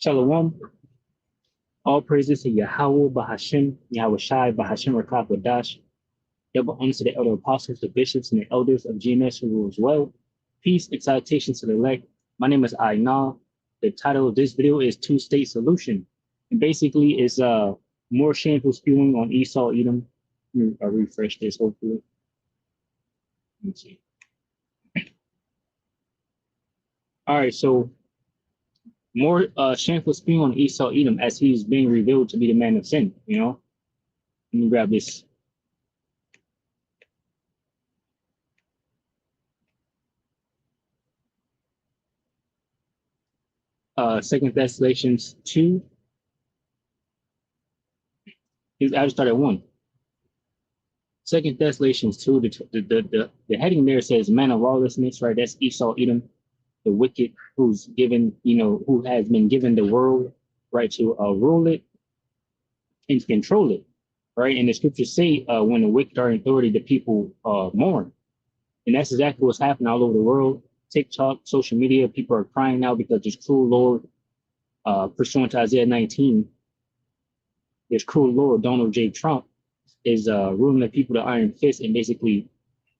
Shalom. All praises to Yahweh Bahashim, Yahweh Shai Bahashim Rakab Wadash. Double honor to the elder apostles, the bishops, and the elders of GNS who rule as well. Peace and salutations to the elect. My name is Aina. The title of this video is Two-State Solution. And basically it's more shameful spewing on Esau, Edom. I'll refresh this hopefully. Let me see. All right, so more shameful spewing on Esau, Edom as he's being revealed to be the man of sin, you know? Let me grab this. Second Thessalonians 2. I just started at 1. Second Thessalonians 2, the heading there says man of lawlessness, right? That's Esau, Edom, the wicked, who's given, who has been given the world, right, to rule it and to control it, right? And the scriptures say when the wicked are in authority, the people mourn. And that's exactly what's happening all over the world. TikTok, social media, people are crying now because this cruel Lord, pursuant to Isaiah 19, this cruel Lord, Donald J. Trump, is ruling the people to iron fist and basically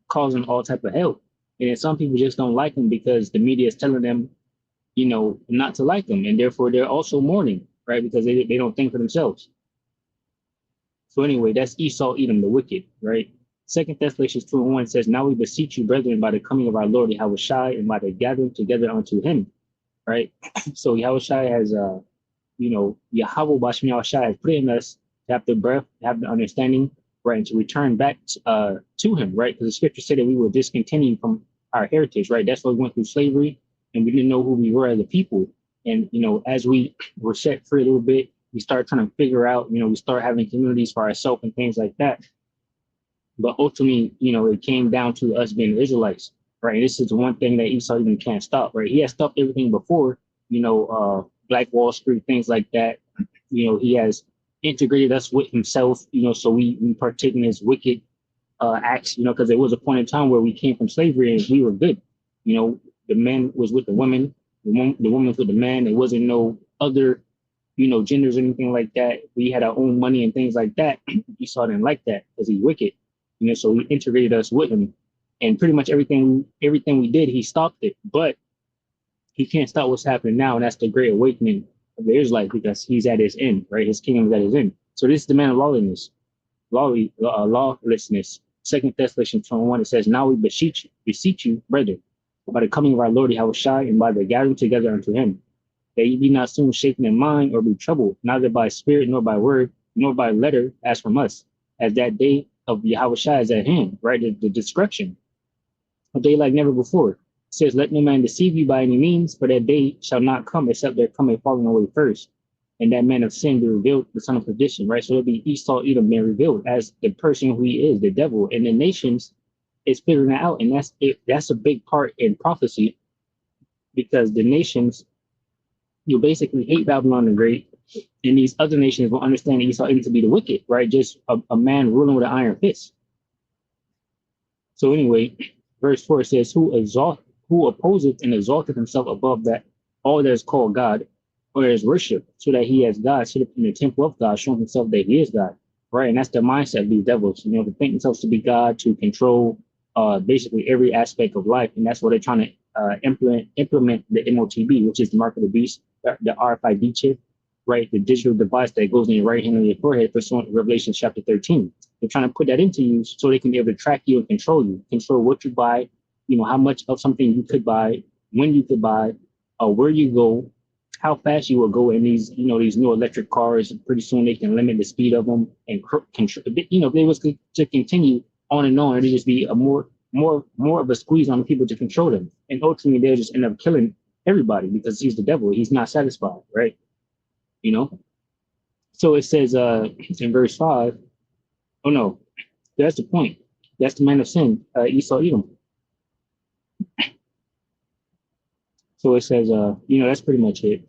causing all type of hell. And then some people just don't like him because the media is telling them, not to like him. And therefore they're also mourning, right? Because they don't think for themselves. So anyway, that's Esau, Edom, the wicked, right? Second Thessalonians 2:1 says, now we beseech you, brethren, by the coming of our Lord Yahweh Shai and by the gathering together unto him, right? So Yahweh Shai has, Yahweh Bashim Yahweh Shai has put in us to have the breath, to have the understanding, right, and to return back to him, right? Because the scripture said that we were discontinued from our heritage, right? That's why we went through slavery and we didn't know who we were as a people. And, as we were set free a little bit, we started trying to figure out, we start having communities for ourselves and things like that. But ultimately, it came down to us being Israelites, right? And this is one thing that Esau even can't stop, right? He has stopped everything before, Black Wall Street, things like that. He has integrated us with himself, so we partake in his wicked acts, because there was a point in time where we came from slavery and we were good. The man was with the woman, the woman was with the man. There wasn't no other, genders or anything like that. We had our own money and things like that. Esau didn't like that because he's wicked, so he integrated us with him. And pretty much everything we did, he stopped it. But he can't stop what's happening now, and that's the great awakening of the Israelites because he's at his end, right? His kingdom is at his end. So this is the man of lawlessness. Second Thessalonians 2:1, it says, now we beseech you, brethren, by the coming of our Lord Yahweh Shai and by the gathering together unto him, that ye be not soon shaken in mind or be troubled, neither by spirit nor by word, nor by letter as from us, as that day of Yahweh Shai is at hand, right? The destruction, a day like never before. It says, let no man deceive you by any means, for that day shall not come except there come a falling away first, and that man of sin be revealed, the son of perdition, right? So it'll be Esau, Edom being revealed as the person who he is, the devil, and the nations is figuring that out. And that's a big part in prophecy, because the nations, you basically hate Babylon the Great, and these other nations will understand Esau to be the wicked, right? Just a man ruling with an iron fist. So anyway, verse 4 says, who opposeth and exalteth himself above that all that is called God, or is worship, so that he as God sit up in the temple of God, showing himself that he is God, right? And that's the mindset of these devils, to think themselves to be God, to control basically every aspect of life. And that's what they're trying to implement the MOTB, which is the mark of the beast, the RFID chip, right? The digital device that goes in your right hand on your forehead, pursuant to Revelation chapter 13. They're trying to put that into you so they can be able to track you and control what you buy, how much of something you could buy, when you could buy, where you go, how fast you will go in these, these new electric cars. Pretty soon they can limit the speed of them and if they was to continue on and on, it'd just be a more of a squeeze on people to control them. And ultimately they'll just end up killing everybody because he's the devil. He's not satisfied, right? So it says in verse 5, oh no, that's the point. That's the man of sin, Esau, Edom. So it says, that's pretty much it.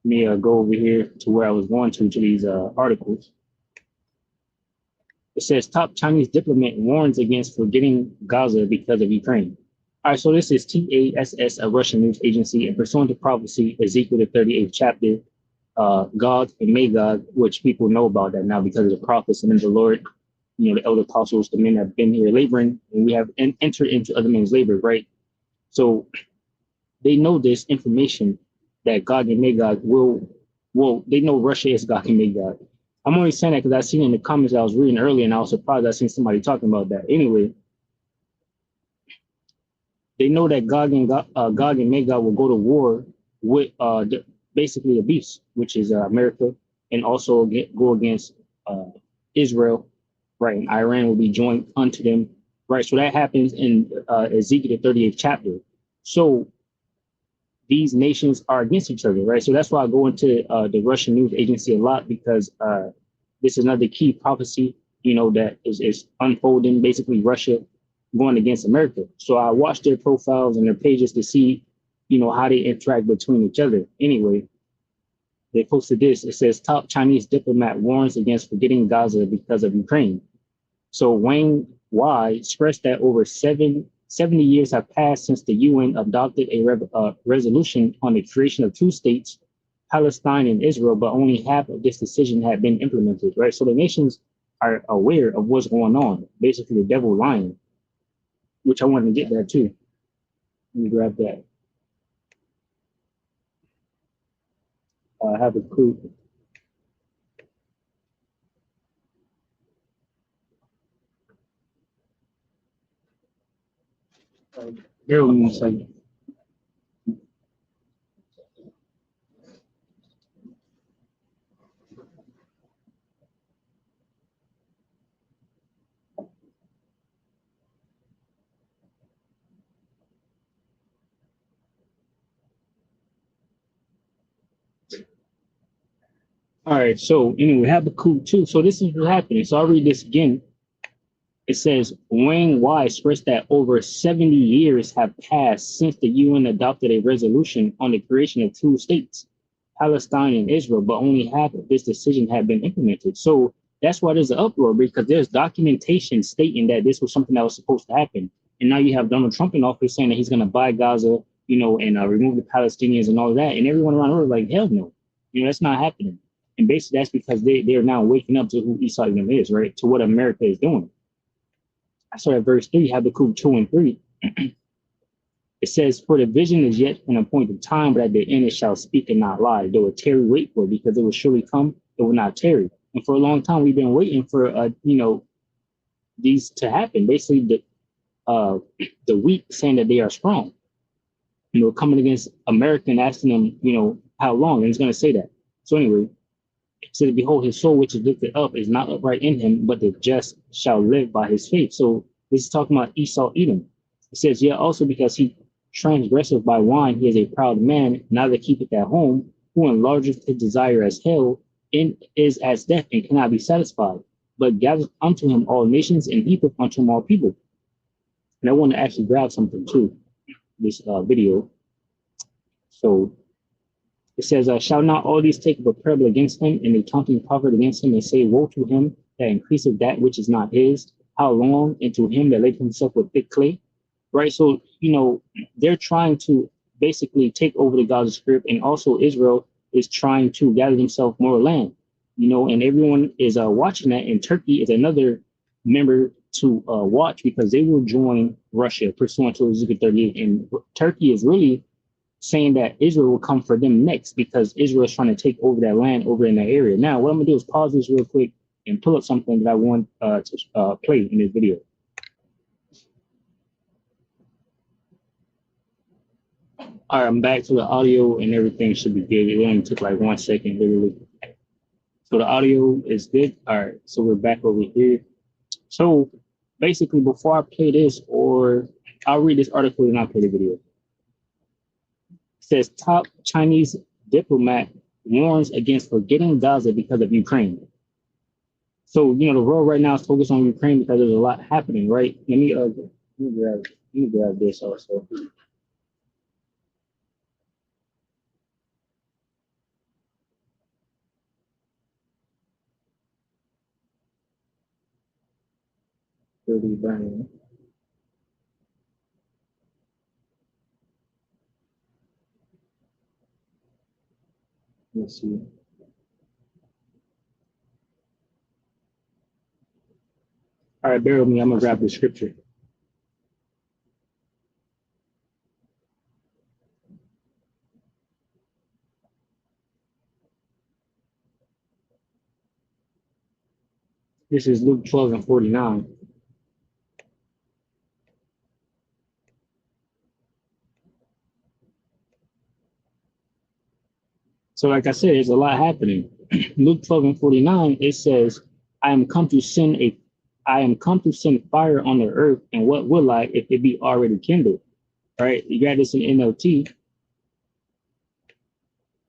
Let me go over here to where I was going to these articles. It says top Chinese diplomat warns against forgetting Gaza because of Ukraine. All right, so this is TASS, a Russian news agency, and pursuant to prophecy, Ezekiel the 38th chapter, Gog and Magog, which people know about that now because of the prophets and then the Lord, the elder apostles, the men have been here laboring, and we have entered into other men's labor, right? So they know this information that Gog and Magog they know Russia is Gog and Magog. I'm only saying that because I seen in the comments I was reading earlier, and I was surprised I seen somebody talking about that. Anyway, they know that Gog and Magog will go to war with basically a beast, which is America, and also go against uh, Israel, right? And Iran will be joined unto them, right? So that happens in Ezekiel the 38th chapter. So these nations are against each other, right? So that's why I go into the Russian news agency a lot because this is another key prophecy, that is unfolding. Basically, Russia going against America. So I watch their profiles and their pages to see, how they interact between each other. Anyway, they posted this. It says top Chinese diplomat warns against forgetting Gaza because of Ukraine. So Wang Y expressed that over 70 years have passed since the UN adopted a resolution on the creation of two states, Palestine and Israel, but only half of this decision had been implemented, right? So the nations are aware of what's going on. Basically, the devil lying, which I wanted to get that too. Let me grab that. I have a clue. Bear with me 1 second. All right. So anyway, Habakkuk 2. So this is what's happening. So I'll read this again. It says Wang Y expressed that over 70 years have passed since the UN adopted a resolution on the creation of two states, Palestine and Israel, but only half of this decision had been implemented. So that's why there's an uproar because there's documentation stating that this was something that was supposed to happen. And now you have Donald Trump in office saying that he's going to buy Gaza, and remove the Palestinians and all of that. And everyone around the world like, hell no, that's not happening. And basically that's because they're now waking up to who Esau Edom is, right? To what America is doing. I saw at verse 3, Habakkuk 2 and 3. It says, for the vision is yet an appointed time, but at the end it shall speak and not lie. Though it tarry, wait for it, because it will surely come, it will not tarry. And for a long time, we've been waiting for, these to happen. Basically, the weak saying that they are strong, coming against America and asking them, how long? And he's going to say that. So anyway, it says, behold, his soul which is lifted up is not upright in him, but the just shall live by his faith. So this is talking about Esau Edom. It says, yeah, also because he transgresseth by wine, he is a proud man, neither keepeth at home, who enlargeth his desire as hell, and is as death, and cannot be satisfied, but gathereth unto him all nations, and heapeth unto him all people. And I want to actually grab something too, this video. So it says, shall not all these take up a parable against him, and a taunting proverb against him, and say, woe to him that increaseth that which is not his? How long? And to him that laid himself with thick clay? Right? So, they're trying to basically take over the Gaza Strip, and also Israel is trying to gather themselves more land, and everyone is watching that, and Turkey is another member to watch because they will join Russia pursuant to Ezekiel 38, and Turkey is really saying that Israel will come for them next because Israel is trying to take over that land over in that area. Now, what I'm gonna do is pause this real quick and pull up something that I want to play in this video. All right, I'm back to the audio and everything should be good. It only took like 1 second, literally. So the audio is good. All right, so we're back over here. So basically, before I play this, or I'll read this article and I'll play the video. Says top Chinese diplomat warns against forgetting Gaza because of Ukraine. So the world right now is focused on Ukraine because there's a lot happening, right? Let me grab this also. Dirty burning. Let's see. All right, bear with me. I'm gonna grab the scripture. This is Luke 12 and 49. So, like I said, there's a lot happening. Luke 12 and 49, it says, I am come to send fire on the earth, and what will I if it be already kindled? Right? You got this in NLT. It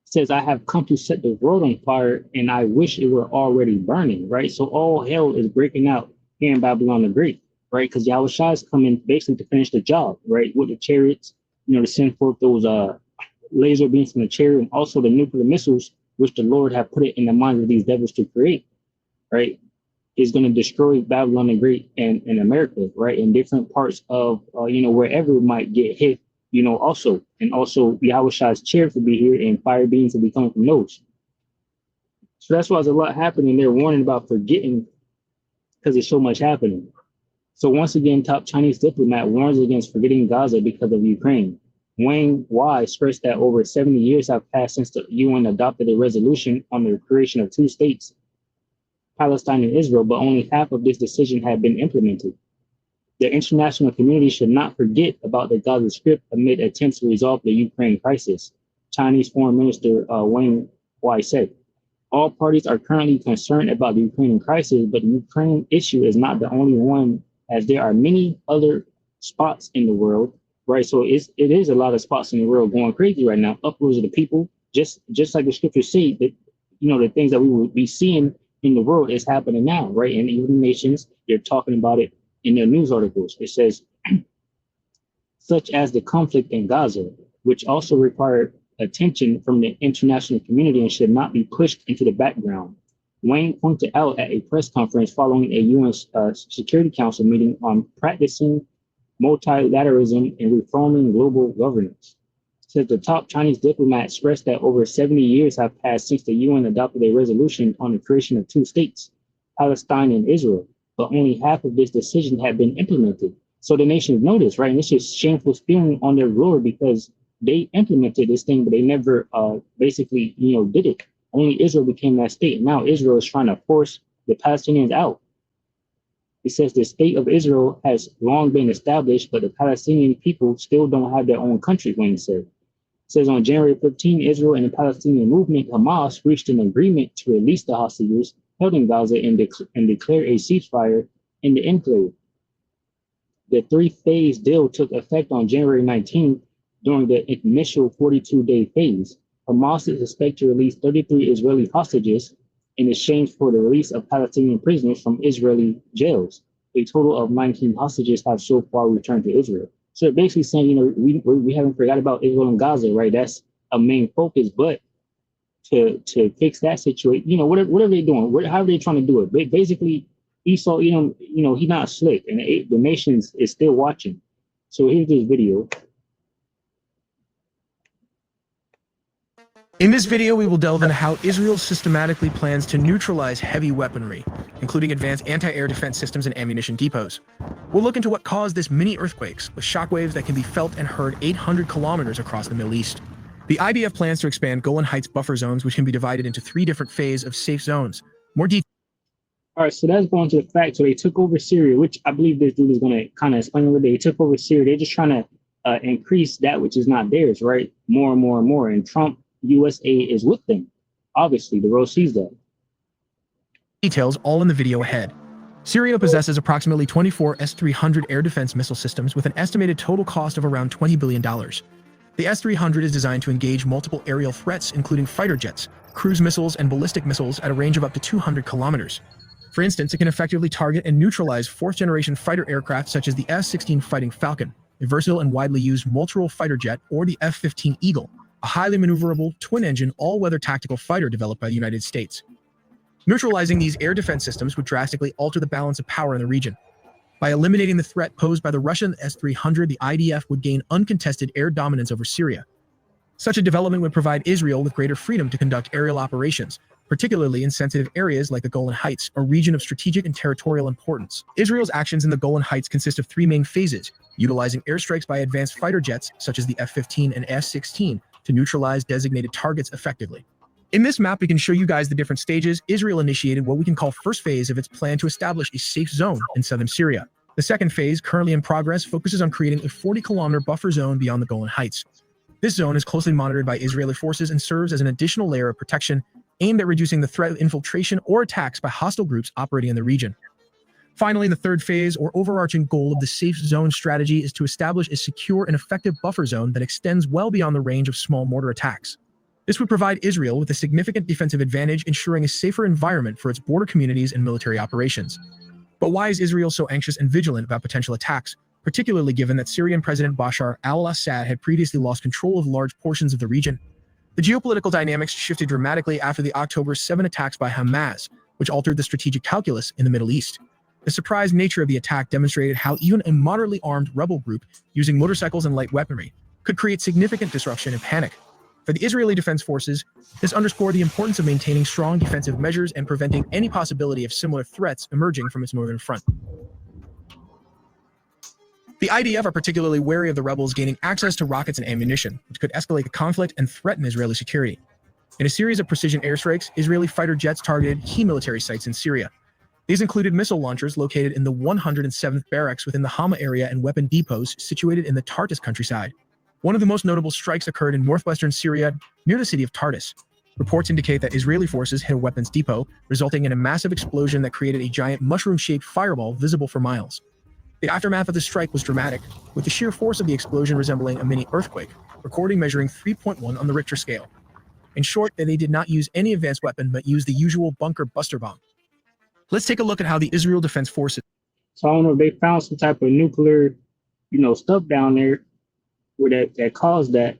says, I have come to set the world on fire, and I wish it were already burning. Right? So all hell is breaking out here in Babylon the Great, right? Because Yahushua is coming basically to finish the job, right? With the chariots, to send forth those laser beams from the chariot, and also the nuclear missiles, which the Lord have put it in the minds of these devils to create, right? Is going to destroy Babylon the Great and America, right? In different parts of, wherever it might get hit, also. And also, Yahushua's chariot will be here and fire beams will be coming from those. So that's why there's a lot happening. They're warning about forgetting because there's so much happening. So once again, top Chinese diplomat warns against forgetting Gaza because of Ukraine. Wang Wai stressed that over 70 years have passed since the UN adopted a resolution on the creation of two states, Palestine and Israel, but only half of this decision had been implemented. The international community should not forget about the Gaza Strip amid attempts to resolve the Ukraine crisis, Chinese Foreign Minister Wang Wai said. All parties are currently concerned about the Ukrainian crisis, but the Ukraine issue is not the only one, as there are many other spots in the world. Right, so it is a lot of spots in the world going crazy right now. Upwards of the people, just like the scriptures say, that the things that we will be seeing in the world is happening now, right? And even nations, they're talking about it in their news articles. It says, such as the conflict in Gaza, which also required attention from the international community and should not be pushed into the background. Wang pointed out at a press conference following a UN Security Council meeting on practicing multilateralism and reforming global governance. Says the top Chinese diplomat stressed that over 70 years have passed since the UN adopted a resolution on the creation of two states, Palestine and Israel, but only half of this decision had been implemented. So the nations know this, right? And it's just shameful spewing on their glory because they implemented this thing, but they never basically, did it. Only Israel became that state. Now Israel is trying to force the Palestinians out. It says the state of Israel has long been established, but the Palestinian people still don't have their own country, Wayne said. It says on January 15, Israel and the Palestinian movement, Hamas, reached an agreement to release the hostages held in Gaza and declare a ceasefire in the enclave. The three-phase deal took effect on January 19th during the initial 42-day phase. Hamas is expected to release 33 Israeli hostages in exchange for the release of Palestinian prisoners from Israeli jails. A total of 19 hostages have so far returned to Israel. So they're basically saying, we haven't forgot about Israel and Gaza, right? That's a main focus, but to fix that situation, what are they doing? How are they trying to do it? Basically, Esau, he's not slick, and the nations is still watching. So here's this video. In this video, we will delve into how Israel systematically plans to neutralize heavy weaponry, including advanced anti-air defense systems and ammunition depots. We'll look into what caused this mini earthquakes with shockwaves that can be felt and heard 800 kilometers across the Middle East. The IDF plans to expand Golan Heights buffer zones, which can be divided into 3 different phases of safe zones. More details. All right, so that's going to the fact. So they took over Syria, which I believe this dude is going to kind of explain a little bit. They took over Syria. They're just trying to increase that which is not theirs, right? More and more and more. And Trump, USA is with them. Obviously, the world sees that. Details all in the video ahead. Syria possesses approximately 24 S-300 air defense missile systems with an estimated total cost of around $20 billion. The S-300 is designed to engage multiple aerial threats, including fighter jets, cruise missiles, and ballistic missiles at a range of up to 200 kilometers. For instance, it can effectively target and neutralize fourth-generation fighter aircraft such as the F-16 Fighting Falcon, a versatile and widely used multirole fighter jet, or the F-15 Eagle, a highly maneuverable, twin-engine, all-weather tactical fighter developed by the United States. Neutralizing these air defense systems would drastically alter the balance of power in the region. By eliminating the threat posed by the Russian S-300, the IDF would gain uncontested air dominance over Syria. Such a development would provide Israel with greater freedom to conduct aerial operations, particularly in sensitive areas like the Golan Heights, a region of strategic and territorial importance. Israel's actions in the Golan Heights consist of three main phases: utilizing airstrikes by advanced fighter jets such as the F-15 and F-16 to neutralize designated targets effectively. In this map, we can show you guys the different stages. Israel initiated what we can call first phase of its plan to establish a safe zone in southern Syria. The second phase, currently in progress, focuses on creating a 40-kilometer buffer zone beyond the Golan Heights. This zone is closely monitored by Israeli forces and serves as an additional layer of protection aimed at reducing the threat of infiltration or attacks by hostile groups operating in the region. Finally, the third phase, or overarching goal of the safe zone strategy, is to establish a secure and effective buffer zone that extends well beyond the range of small mortar attacks. This would provide Israel with a significant defensive advantage, ensuring a safer environment for its border communities and military operations. But why is Israel so anxious and vigilant about potential attacks, particularly given that Syrian President Bashar al-Assad had previously lost control of large portions of the region? The geopolitical dynamics shifted dramatically after the October 7 attacks by Hamas, which altered the strategic calculus in the Middle East. The surprise nature of the attack demonstrated how even a moderately armed rebel group using motorcycles and light weaponry could create significant disruption and panic. For the Israeli Defense Forces, this underscored the importance of maintaining strong defensive measures and preventing any possibility of similar threats emerging from its northern front. The IDF are particularly wary of the rebels gaining access to rockets and ammunition, which could escalate the conflict and threaten Israeli security. In a series of precision airstrikes, Israeli fighter jets targeted key military sites in Syria. These included missile launchers located in the 107th Barracks within the Hama area and weapon depots situated in the Tartus countryside. One of the most notable strikes occurred in northwestern Syria near the city of Tartus. Reports indicate that Israeli forces hit a weapons depot, resulting in a massive explosion that created a giant mushroom-shaped fireball visible for miles. The aftermath of the strike was dramatic, with the sheer force of the explosion resembling a mini earthquake, recording measuring 3.1 on the Richter scale. In short, they did not use any advanced weapon, but used the usual bunker buster bomb. Let's take a look at how the Israel Defense Forces. So I don't know if they found some type of nuclear, stuff down there where that caused that.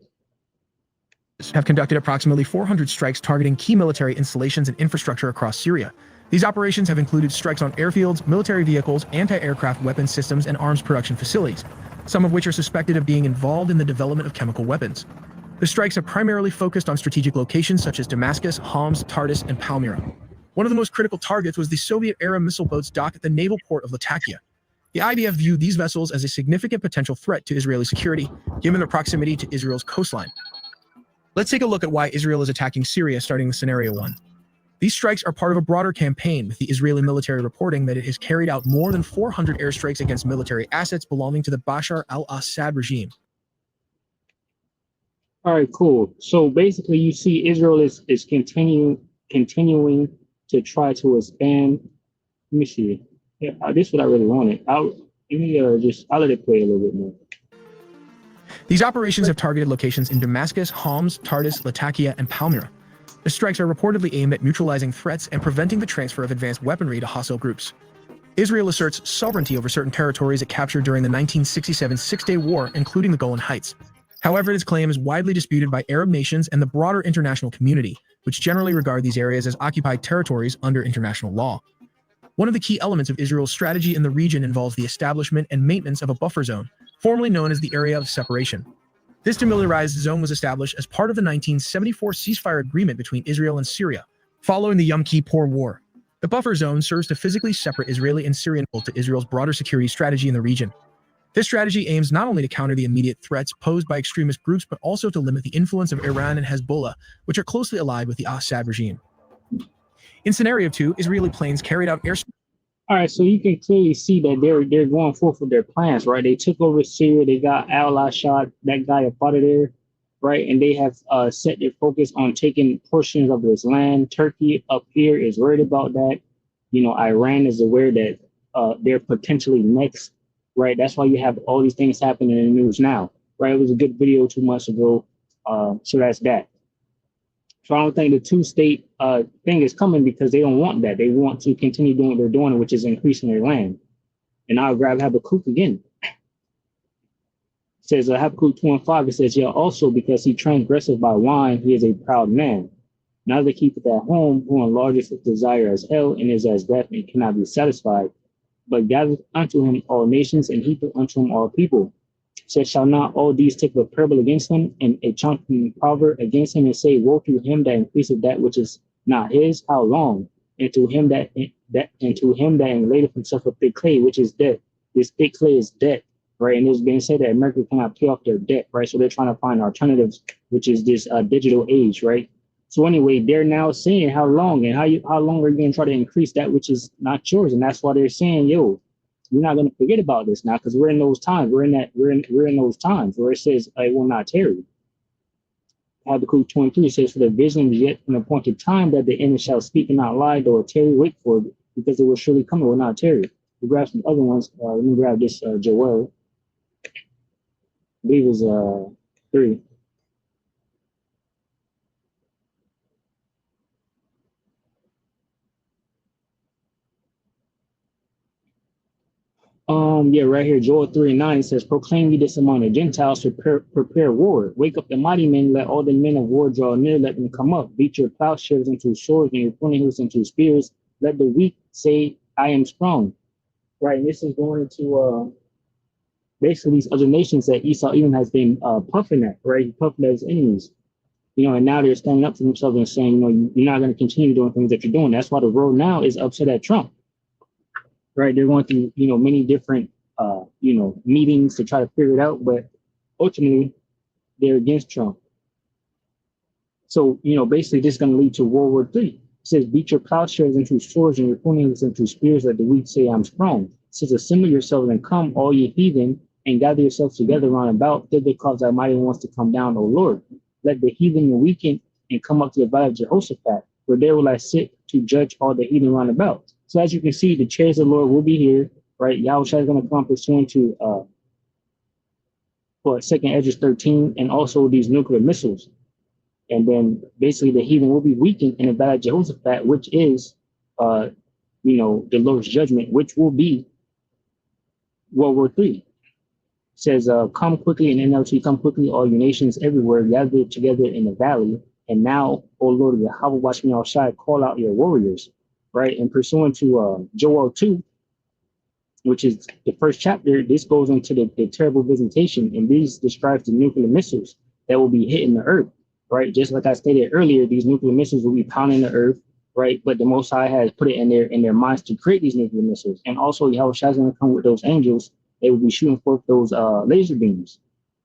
Have conducted approximately 400 strikes targeting key military installations and infrastructure across Syria. These operations have included strikes on airfields, military vehicles, anti-aircraft weapons systems, and arms production facilities, some of which are suspected of being involved in the development of chemical weapons. The strikes have primarily focused on strategic locations such as Damascus, Homs, Tartus, and Palmyra. One of the most critical targets was the Soviet-era missile boats docked at the naval port of Latakia. The IDF viewed these vessels as a significant potential threat to Israeli security, given their proximity to Israel's coastline. Let's take a look at why Israel is attacking Syria, starting with Scenario 1. These strikes are part of a broader campaign, with the Israeli military reporting that it has carried out more than 400 airstrikes against military assets belonging to the Bashar al-Assad regime. All right, cool. So basically, you see Israel is continuing to try to expand. Let me see. Yeah, this is what I really wanted. I'll let it play a little bit more. These operations have targeted locations in Damascus, Homs, Tartus, Latakia, and Palmyra. The strikes are reportedly aimed at neutralizing threats and preventing the transfer of advanced weaponry to hostile groups. Israel asserts sovereignty over certain territories it captured during the 1967 Six-Day War, including the Golan Heights. However, this claim is widely disputed by Arab nations and the broader international community, which generally regard these areas as occupied territories under international law. One of the key elements of Israel's strategy in the region involves the establishment and maintenance of a buffer zone, formerly known as the Area of Separation. This demilitarized zone was established as part of the 1974 ceasefire agreement between Israel and Syria, following the Yom Kippur War. The buffer zone serves to physically separate Israeli and Syrian to Israel's broader security strategy in the region. This strategy aims not only to counter the immediate threats posed by extremist groups, but also to limit the influence of Iran and Hezbollah, which are closely allied with the Assad regime. In Scenario 2, Israeli planes carried out air. All right, so you can clearly see that they're going forth with their plans, right? They took over Syria, they got al-Assad, that guy up out of there, right? And they have set their focus on taking portions of this land. Turkey up here is worried about that. Iran is aware that they're potentially next, right? That's why you have all these things happening in the news now, right? It was a good video 2 months ago, so that's that. So I don't think the two-state thing is coming because they don't want that. They want to continue doing what they're doing, which is increasing their land. And I'll grab Habakkuk again. It says Habakkuk 2:5, it says, yeah, also because he transgresseth by wine, he is a proud man. Neither keepeth at home, who enlargeth his desire as hell, and is as death, and cannot be satisfied, but gathereth unto him all nations, and heapeth unto him all people. Says, shall not all these take a parable against him, and a chanting proverb against him, and say, woe to him that increaseth that which is not his, how long? And to him that enladeth himself with thick clay, which is debt. This thick clay is debt, right? And it's being said that America cannot pay off their debt, right? So they're trying to find alternatives, which is this digital age, right? So anyway, they're now saying how long and how long are you going to try to increase that which is not yours? And that's why they're saying, yo, we're not going to forget about this now, because we're in those times. We're in those times where it says, I will not tarry. Habakkuk 23 says, for the vision is yet an appointed time that the end shall speak and not lie, though tarry, wait for it, because it will surely come, it will not tarry. We grab some other ones. Let me grab this Joel. I believe it was 3. Yeah, right here, Joel 3:9 says, proclaim ye this among the Gentiles, prepare war. Wake up the mighty men, let all the men of war draw near, let them come up. Beat your plowshares into swords and your pruning hooks into spears. Let the weak say, I am strong. Right, and this is going to basically these other nations that Esau even has been puffing at, right? He puffing at his enemies. You know, and now they're standing up to themselves and saying, you know, you're not going to continue doing things that you're doing. That's why the world now is upset at Trump. Right, they're going through, you know, many different meetings to try to figure it out, but ultimately they're against Trump. So, you know, basically this is going to lead to World War III. It says, beat your plowshares into swords and your pruning into spears, let the weak say, I'm strong. It says, assemble yourselves and come, all ye heathen, and gather yourselves together round about, thither cause thy mighty ones to come down, O Lord. Let the heathen and weaken and come up to the valley of Jehoshaphat, for there will I sit to judge all the heathen round about. So as you can see, the chairs of the Lord will be here, right? Yahushua is going to come pursuant to for 2nd Esdras 13, and also these nuclear missiles. And then basically the heathen will be weakened in the valley of Jehoshaphat, which is, the Lord's judgment, which will be World War III. It says, come quickly, in NLT, come quickly, all you nations everywhere, gather together in the valley. And now, O Lord, Yahweh, watch me outside, call out your warriors, right? And pursuant to Joel 2, which is the first chapter, this goes into the terrible visitation, and these describes the nuclear missiles that will be hitting the earth, right? Just like I stated earlier, these nuclear missiles will be pounding the earth, right? But the Most High has put it in their minds to create these nuclear missiles. And also, Yahushua is going to come with those angels. They will be shooting forth those laser beams,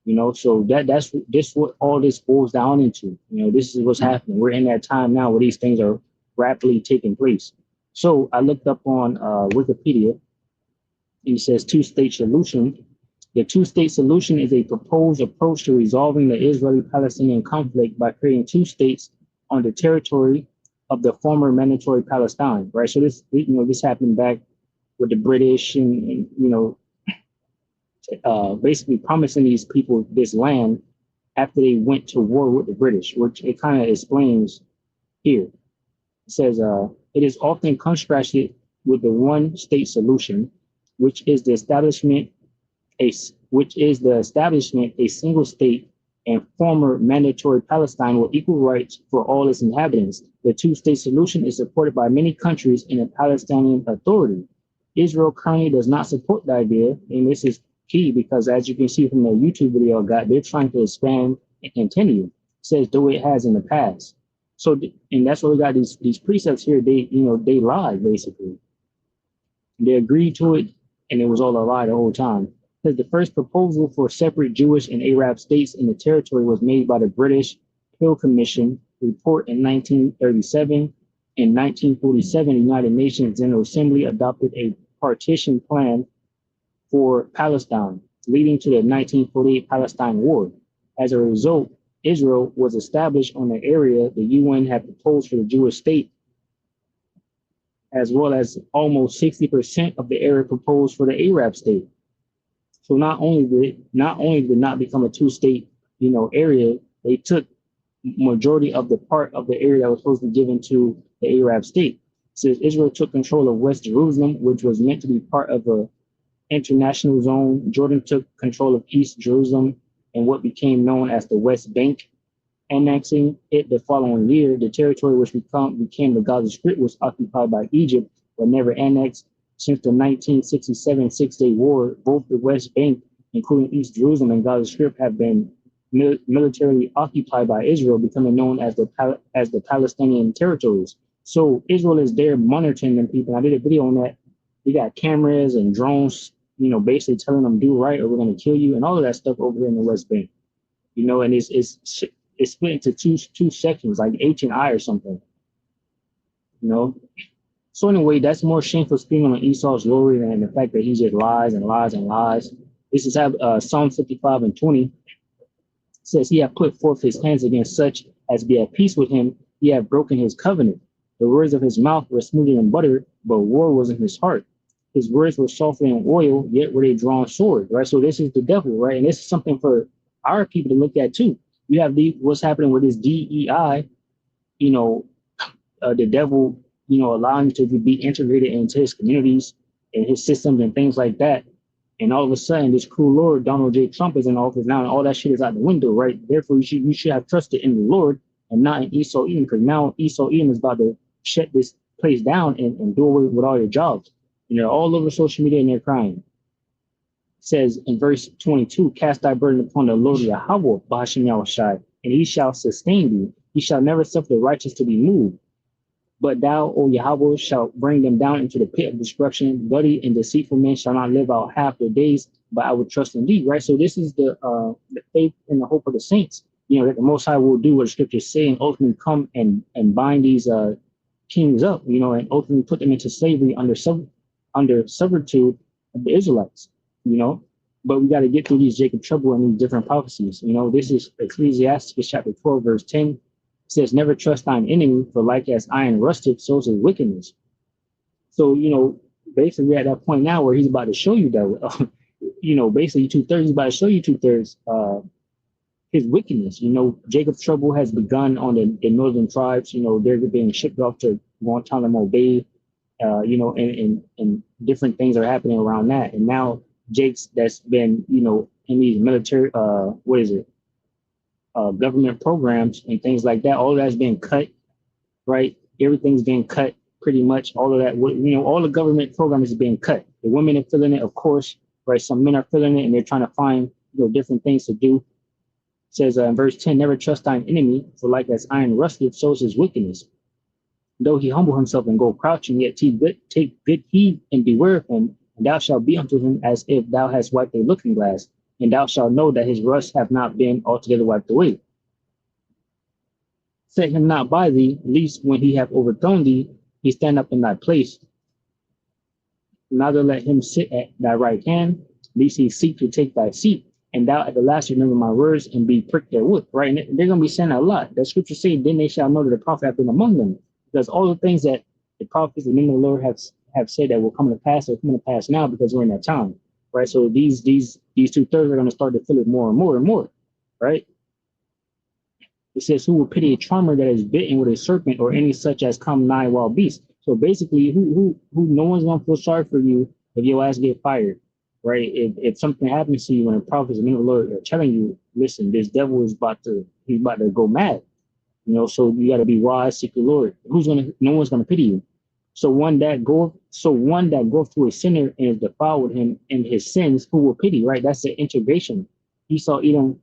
you know? So that's what all this boils down into. You know, this is what's happening. We're in that time now where these things are rapidly taking place. So I looked up on Wikipedia. It says two-state solution. The two-state solution is a proposed approach to resolving the Israeli-Palestinian conflict by creating two states on the territory of the former mandatory Palestine, right? So this happened back with the British and basically promising these people this land after they went to war with the British, which it kind of explains here. It says, it is often contrasted with the one-state solution, which is the establishment a single state and former mandatory Palestine with equal rights for all its inhabitants. The two-state solution is supported by many countries in the Palestinian Authority. Israel currently does not support the idea, and this is key because, as you can see from the YouTube video I got, they're trying to expand and continue. It says though it has in the past. So, and that's why we got these precepts here. They lie basically. They agreed to it, and it was all a lie the whole time. Because the first proposal for separate Jewish and Arab states in the territory was made by the British Hill Commission report in 1937. In 1947, the United Nations General Assembly adopted a partition plan for Palestine, leading to the 1948 Palestine War. As a result, Israel was established on the area the UN had proposed for the Jewish state, as well as almost 60% of the area proposed for the Arab state. So not only did it not become a two-state, area, they took majority of the part of the area that was supposed to be given to the Arab state. So Israel took control of West Jerusalem, which was meant to be part of a international zone. Jordan took control of East Jerusalem and what became known as the West Bank. Annexing it the following year, the territory which became the Gaza Strip was occupied by Egypt, but never annexed. Since the 1967 Six-Day War, both the West Bank including East Jerusalem and Gaza Strip, have been militarily occupied by Israel, becoming known as the Palestinian territories. So Israel is there monitoring them people. I did a video on that. We got cameras and drones, basically telling them do right or we're going to kill you and all of that stuff over here in the West Bank. And it's split into two sections, like H and I or something. So anyway, that's more shameful speaking on Esau's glory than the fact that he just lies and lies and lies. This is Psalm 55 and 20. Says he hath put forth his hands against such as be at peace with him. He hath broken his covenant. The words of his mouth were smoother than butter, but war was in his heart. His words were softer than oil, yet were they drawn sword, right? So this is the devil, right? And this is something for our people to look at too. You have what's happening with this DEI, the devil, allowing to be integrated into his communities and his systems and things like that. And all of a sudden, this cruel Lord, Donald J. Trump, is in office now, and all that shit is out the window, right? Therefore, you should have trusted in the Lord and not in Esau Edom, because now Esau Edom is about to shut this place down and do away with all your jobs. And they're all over social media and they're crying. It says in verse 22, cast thy burden upon the Lord Yahweh, Bahashim Yahushai, and he shall sustain thee. He shall never suffer the righteous to be moved. But thou, O Yahweh, shalt bring them down into the pit of destruction. Bloody and deceitful men shall not live out half their days, but I will trust in thee. Right. So this is the faith and the hope of the saints. That the Most High will do what the scriptures say and ultimately come and bind these kings up. And ultimately put them into slavery under servitude of the Israelites. But we got to get through these Jacob trouble and these different prophecies. This is Ecclesiastes chapter 12, verse 10. Says, never trust thine enemy, for like as iron rusted, so is his wickedness. So, basically we're at that point now where he's about to show you that, basically he's about to show you two-thirds his wickedness. Jacob's trouble has begun on the northern tribes. They're being shipped off to Guantanamo Bay, and different things are happening around that. And now Jake's that's been, in these military, government programs and things like that, all of that's being cut, right? Everything's being cut pretty much. All of that, all the government programs is being cut. The women are feeling it, of course, right? Some men are feeling it and they're trying to find, different things to do. It says in verse 10, never trust thine enemy, for like as iron rusted, so is his wickedness. Though he humble himself and go crouching, yet take good heed and beware of him, and thou shalt be unto him as if thou hast wiped a looking glass. And thou shalt know that his rust have not been altogether wiped away. Set him not by thee, lest when he have overthrown thee, he stand up in thy place. Neither let him sit at thy right hand, lest he seek to take thy seat. And thou at the last remember my words and be pricked therewith. Right? And they're going to be saying a lot. The scripture says, then they shall know that the prophet hath been among them. Because all the things that the prophets and men of the Lord have said that will come to pass are coming to pass now because we're in that time. Right, so these two-thirds are going to start to feel it more and more and more, right? It says, who will pity a charmer that is bitten with a serpent or any such as come nigh wild beast? So basically, who no one's going to feel sorry for you if your ass get fired, right? If something happens to you when the prophets and the Lord are telling you, listen, this devil is about to go mad, so you got to be wise, seek the Lord. No one's going to pity you. So one that goeth to a sinner and is defiled with him in his sins, who will pity, right? That's the integration. Esau Edom,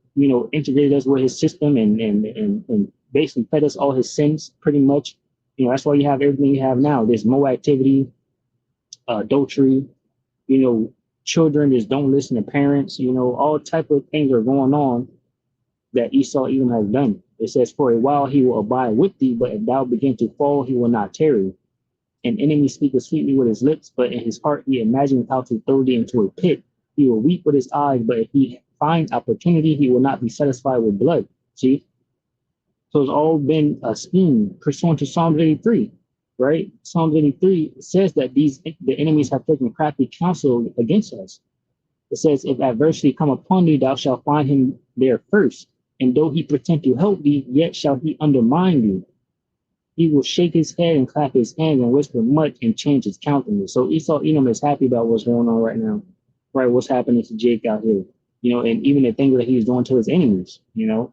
integrated us with his system and basically fed us all his sins pretty much. That's why you have everything you have now. There's more activity, adultery, children just don't listen to parents, all type of things are going on that Esau Edom has done. It says, for a while he will abide with thee, but if thou begin to fall, he will not tarry. An enemy speaketh sweetly with his lips, but in his heart he imagines how to throw thee into a pit. He will weep with his eyes, but if he finds opportunity, he will not be satisfied with blood. See? So it's all been a scheme pursuant to Psalm 83, right? Psalm 83 says that the enemies have taken crafty counsel against us. It says, if adversity come upon thee, thou shalt find him there first. And though he pretend to help thee, yet shall he undermine thee. He will shake his head and clap his hands and whisper much and change his countenance. So Esau Edom is happy about what's going on right now, right? What's happening to Jake out here, and even the things that he's doing to his enemies, Isaiah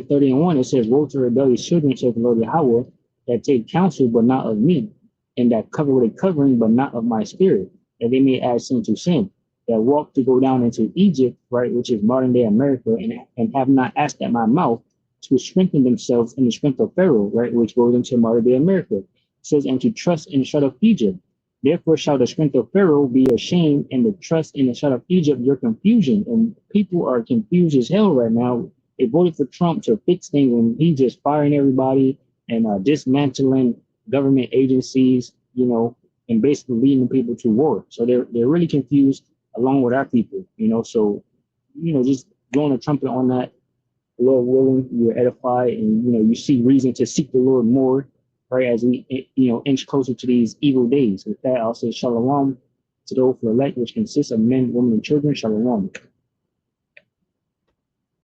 30:1, it says, woe to rebellious children, saith the Lord Yahweh, that take counsel, but not of me, and that cover with a covering, but not of my spirit. that they may add sin to sin, that walk to go down into Egypt, right, which is modern day America, and have not asked at my mouth to strengthen themselves in the strength of Pharaoh, right, which goes into modern day America. It says, and to trust in the shut of Egypt. Therefore shall the strength of Pharaoh be ashamed, and the trust in the shut of Egypt your confusion. And people are confused as hell right now. They voted for Trump to fix things, and he's just firing everybody and dismantling government agencies, you know, and basically leading people to war. So they're really confused along with our people, you know. So, you know, just blowing a trumpet on that, Lord willing, you're edified, and you know, you see reason to seek the Lord more, right, as we, you know, inch closer to these evil days. With that, I'll say shalom to those for elect, which consists of men, women, and children. Shalom.